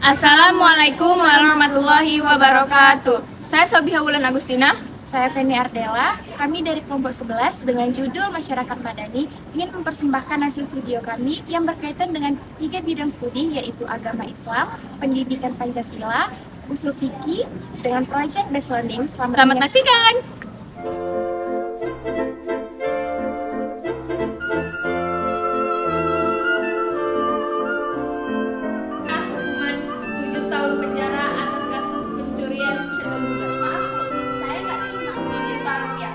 Assalamualaikum warahmatullahi wabarakatuh. Saya Sobiha Wulan Agustina. Saya Feni Ardela. Kami dari kelompok 11 dengan judul Masyarakat Madani ingin mempersembahkan hasil video kami yang berkaitan dengan 3 bidang studi, yaitu agama Islam, pendidikan Pancasila, usul fikih dengan project based learning. Selamat menyaksikan. Hukuman 7 tahun penjara atas kasus pencurian pisang gugat. Maaf Bu, saya nggak terima 7 juta rupiah.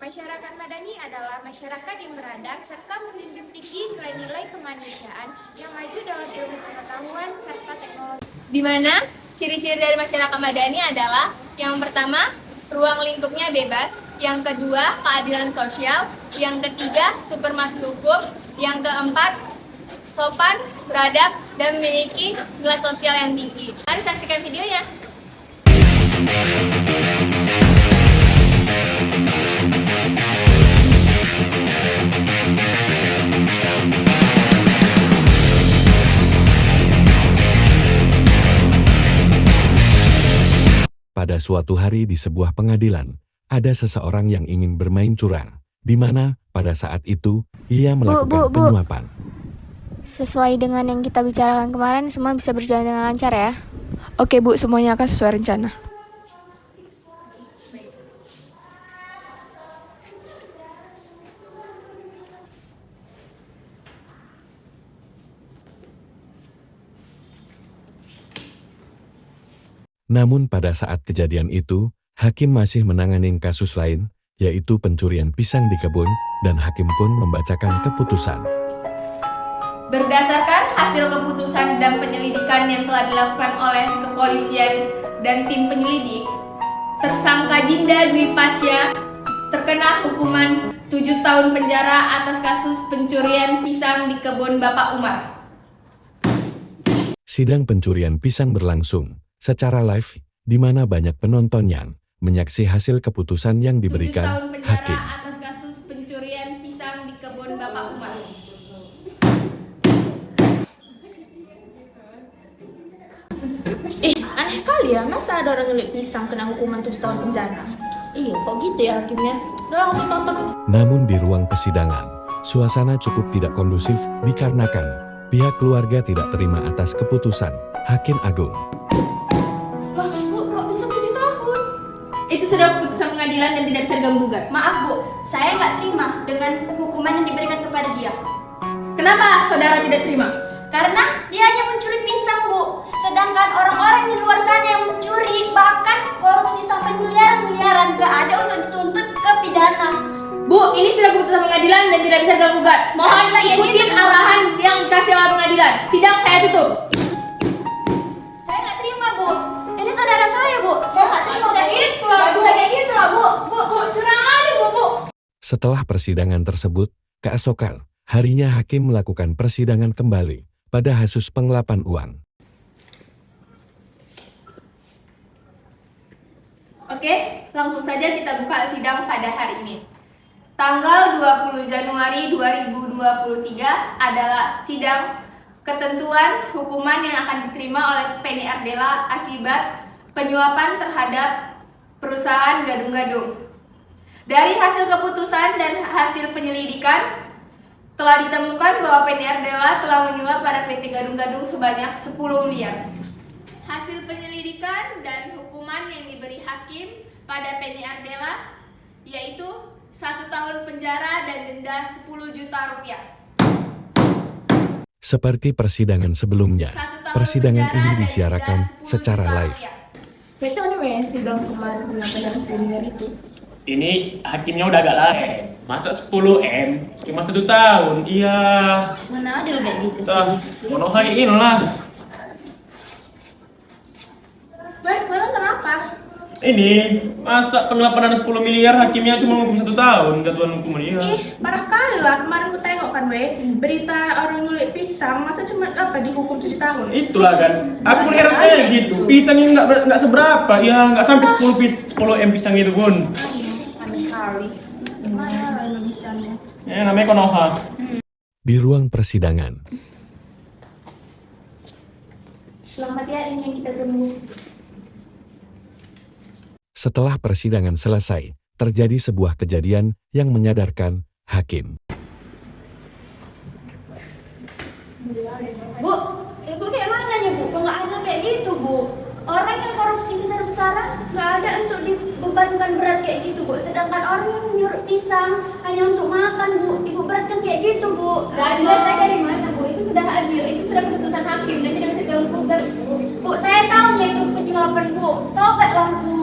Masyarakat Madani adalah masyarakat yang beradab serta menjunjung tinggi nilai-nilai kemanusiaan yang maju dalam ilmu pengetahuan serta teknologi. Di mana ciri-ciri dari masyarakat Madani adalah yang pertama, ruang lingkupnya bebas, yang kedua, keadilan sosial, yang ketiga, supremasi hukum, yang keempat, sopan, beradab, dan memiliki nilai sosial yang tinggi. Mari saksikan videonya. Pada suatu hari di sebuah pengadilan, ada seseorang yang ingin bermain curang, di mana pada saat itu ia melakukan penyuapan. Sesuai dengan yang kita bicarakan kemarin, semua bisa berjalan dengan lancar ya? Oke Bu, semuanya akan sesuai rencana. Namun pada saat kejadian itu, hakim masih menangani kasus lain, yaitu pencurian pisang di kebun, dan hakim pun membacakan keputusan. Berdasarkan hasil keputusan dan penyelidikan yang telah dilakukan oleh kepolisian dan tim penyelidik, tersangka Dinda Dwi Pasya terkena hukuman 7 tahun penjara atas kasus pencurian pisang di kebun Bapak Umar. Sidang pencurian pisang berlangsung secara live, di mana banyak penonton yang menyaksi hasil keputusan yang 7 diberikan tahun penjara hakim. atas kasus pencurian pisang di kebun Bapak Umar. Aneh kali ya, masa ada orang ngelik pisang kena hukuman 7 tahun penjara? Iya, kok gitu ya hakimnya? Udah langsung tonton aja. Namun di ruang persidangan, suasana cukup tidak kondusif dikarenakan pihak keluarga tidak terima atas keputusan Hakim Agung. Wah Bu, kok bisa 7 tahun? Itu sudah keputusan pengadilan dan tidak bisa diganggu-gugat. Maaf Bu, saya nggak terima dengan hukuman yang diberikan kepada dia. Kenapa saudara tidak terima? Karena dia hanya mencuri pisang Bu. Sedangkan orang-orang di luar sana yang mencuri, bahkan korupsi sampai miliaran-miliaran, gak ada untuk dituntut ke pidana. Bu, ini sudah keputusan pengadilan dan tidak bisa diganggu-gugat. Mohon ikutin arahan yang dikasih oleh pengadilan. Sidang saya tutup. Saya nggak terima Bu. Ini saudara saya Bu. Saya nggak terima. Nggak bisa gitu lah, Nggak Bu. bisa kayak gitu lah Bu. Bu, curang kali Bu. Setelah persidangan tersebut, keesokan harinya hakim melakukan persidangan kembali pada kasus penggelapan uang. Oke, langsung saja kita buka sidang pada hari ini. Tanggal 20 Januari 2023 adalah sidang ketentuan hukuman yang akan diterima oleh Feni Ardela akibat penyuapan terhadap perusahaan Gadung-Gadung. Dari hasil keputusan dan hasil penyelidikan, telah ditemukan bahwa Feni Ardela telah menyuap pada PT Gadung-Gadung sebanyak 10 miliar. Hasil penyelidikan dan hukuman yang diberi hakim pada Feni Ardela yaitu 1 tahun penjara dan denda 10 juta rupiah. Seperti persidangan sebelumnya, 1 tahun persidangan penjara ini dan disiarkan denda 10 secara juta live. rupiah. Itu nih sidang kemarin penyampaian senior itu. Ini hakimnya udah agak lama. Masa 10 M cuma 1 tahun. Iya. Mana adil kayak gitu sih. Monohain lah. Baik, kalian kenapa? Ini, masa pengelapan 10 miliar hakimnya cuma hukum 1 tahun, ketuan hukum dia. Parah kali lah. Kemarin aku tengok kan, berita orang nyulik pisang, masa cuma dihukum 7 tahun? Itulah kan, aku heran aja gitu. Pisang ini nggak seberapa, ya nggak sampai 10 M pisang itu pun. Aneh kali. Gimana Indonesia nih? Ya namanya Konoha. Di ruang persidangan, Selamat ya, ini yang kita tunggu. setelah persidangan selesai, terjadi sebuah kejadian yang menyadarkan hakim. Bu, ibu kayak mana nih bu? Kok nggak ada kayak gitu bu? Orang yang korupsi besar-besaran nggak ada untuk dibebankan berat kayak gitu bu. Sedangkan orang yang nyuruh pisang hanya untuk makan bu, ibu beratkan kayak gitu bu. Keadilan saya dari mana bu? Itu sudah adil, itu sudah keputusan hakim dan tidak bisa diganggu-gugat bu. Bu, saya tahu ya itu penyuapan bu. Tobatlah bu.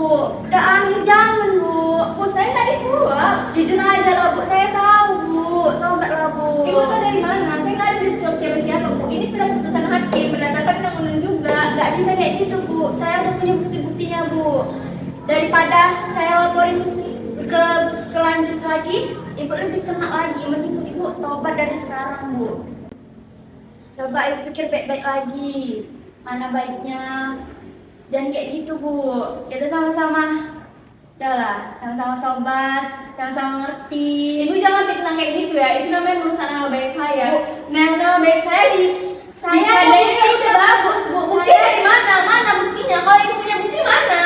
Udah akhir zaman bu. Bu saya nggak disuap. Jujur aja lah bu, saya tahu bu. Tobatlah bu. Ibu tahu dari mana? Saya nggak ada di siapa-siapa bu. Ini sudah keputusan hakim berdasarkan undang-undang juga. Nggak bisa kayak gitu bu. Saya udah punya bukti-buktinya bu. Daripada saya laporin ke lanjut lagi, ibu lebih kena lagi. Mending ibu tobat dari sekarang bu. Coba ibu pikir baik-baik lagi. Mana baiknya? Jangan kayak gitu bu. Kita sama-sama. Udahlah, sama-sama tobat, sama-sama ngerti. Ibu jangan fitnah kayak gitu ya. Itu namanya merusak nama baik saya. Bu, nah nama baik saya Saya ada ada itu udah bagus bu. Bukti Saya- dari mana? Mana buktinya? Kalau ibu punya bukti mana?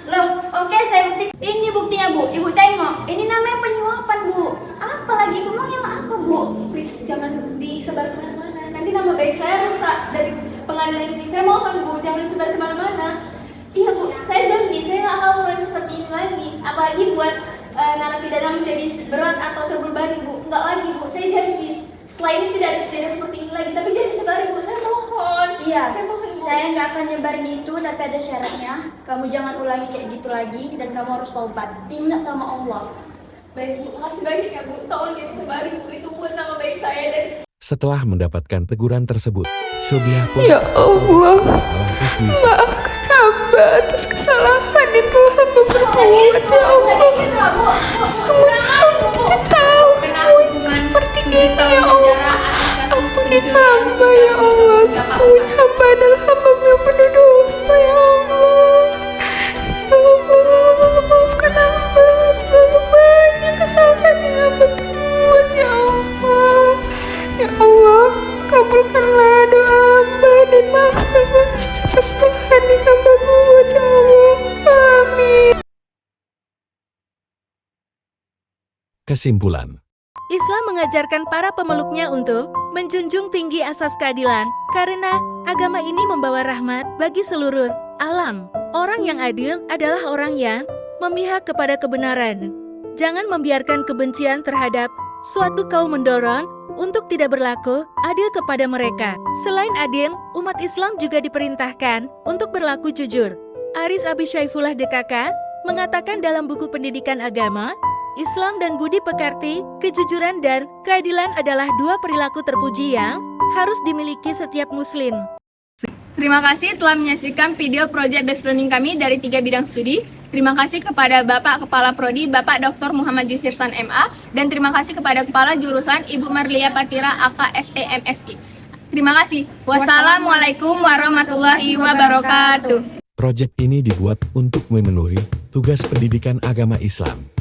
Loh, oke saya bukti. Ini buktinya bu. Ibu tengok. Ini namanya penyuapan bu. Apalagi ibu mau yang apa bu? Please jangan disebar kemana-mana. Nanti nama baik saya rusak dari pengadilan ini. Saya mohon bu, jangan sebar kemana-mana. Iya bu, saya janji saya nggak akan mengulangi seperti ini lagi. Apalagi buat narapidana menjadi berat atau terbebani bu. Nggak lagi bu, saya janji. Setelah ini tidak ada kejadian seperti ini lagi. Tapi jangan disebarin bu, saya mohon. Iya, saya mohon bu. saya nggak akan nyebarin itu, tapi ada syaratnya. Kamu jangan ulangi kayak gitu lagi, dan kamu harus taubat. Ingat sama Allah. Baik bu, makasih banyak ya bu. Tolong jangan disebarin bu, itu buat nama baik saya dan Setelah mendapatkan teguran tersebut, Sylvia pun Ya Allah, Rusdi maafkan hamba atas kesalahan yang telah hamba perbuat, ya Allah. Sungguh hamba tidak tahu kamu seperti ini, ya Allah. Ampuni hamba, ya Allah. Sesungguhnya hamba adalah hamba yang penuh dosa, ya Allah. Ya Allah, maafkan hamba. Terlalu banyak kesalahan yang hamba perbuat, ya Allah. Ya Allah, kabulkanlah doa hamba dan maafkanlah setiap kesalahan yang hamba buat, ya Allah. Amin. kesimpulan. Islam mengajarkan para pemeluknya untuk menjunjung tinggi asas keadilan, karena agama ini membawa rahmat bagi seluruh alam. Orang yang adil adalah orang yang memihak kepada kebenaran. Jangan membiarkan kebencian terhadap suatu kaum mendorong untuk tidak berlaku adil kepada mereka. Selain adil, umat Islam juga diperintahkan untuk berlaku jujur. Aris Abi Syaifullah DKK mengatakan dalam buku Pendidikan Agama, Islam dan Budi Pekerti, kejujuran dan keadilan adalah dua perilaku terpuji yang harus dimiliki setiap muslim. Terima kasih telah menyaksikan video project based learning kami dari 3 bidang studi. Terima kasih kepada Bapak Kepala Prodi, Bapak Dr. Muhammad Juhirsan MA, dan terima kasih kepada Kepala Jurusan Ibu Marlia Patira AK SEMSI. Terima kasih. Wassalamualaikum warahmatullahi wabarakatuh. Proyek ini dibuat untuk memenuhi tugas pendidikan agama Islam.